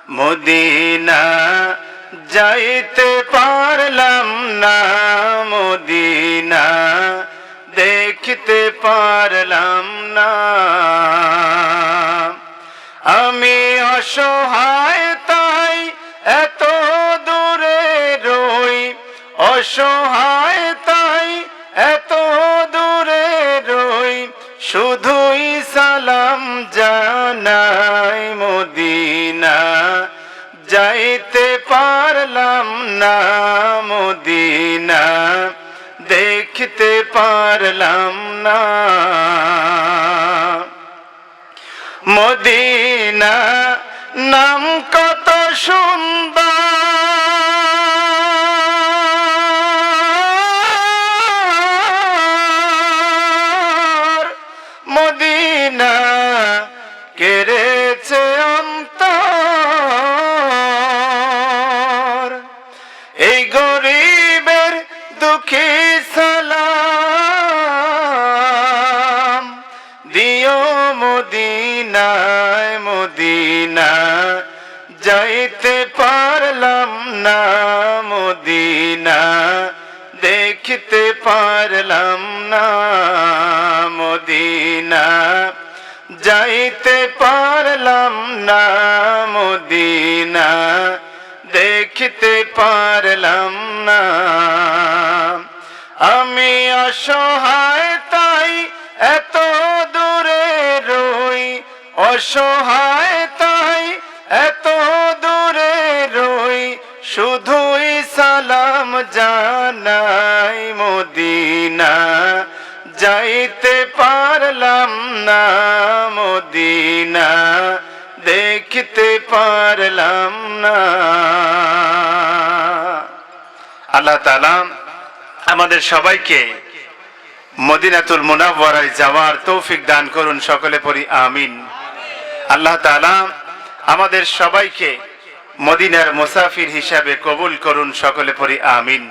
Medina যাইতে পারলাম না, মদিনা দেখতে পারলাম না। আমি অসহায় তাই এত দূরে রই, অসহায় তাই এত দূরে রই, শুধুই সালাম জানাই। মদিনা যাইতে পারলাম না, মদিনা দেখতে পারলাম না। মদিনা নাম কত সুন্দর, মদিনা কেড়েছে অন্তর। এই গরিবের দুঃখী সালাম দিও মদিনায়, মদিনা যাইতে পারলাম না, মদিনা দেখতে পারলাম না। মদিনা যাইতে পারলাম না, মদিনা দেখতে পারলাম না। আমি অসহায় তাই এত দূরে রই, অসহায় তাই এত দূরে রই, শুধুই সালাম জানাই। মদিনা যাইতে পারলাম না, মদিনা দেখতে পারলাম না। আল্লাহ তাআলা আমাদের সবাইকে মদিনাতুল মুনাওয়ারায় যাওয়ার তৌফিক দান করুন, সকলে পড়ি আমিন। আল্লাহ তাআলা আমাদের সবাইকে মদিনার মুসাফির হিসাবে কবুল করুন, সকলে পড়ি আমিন।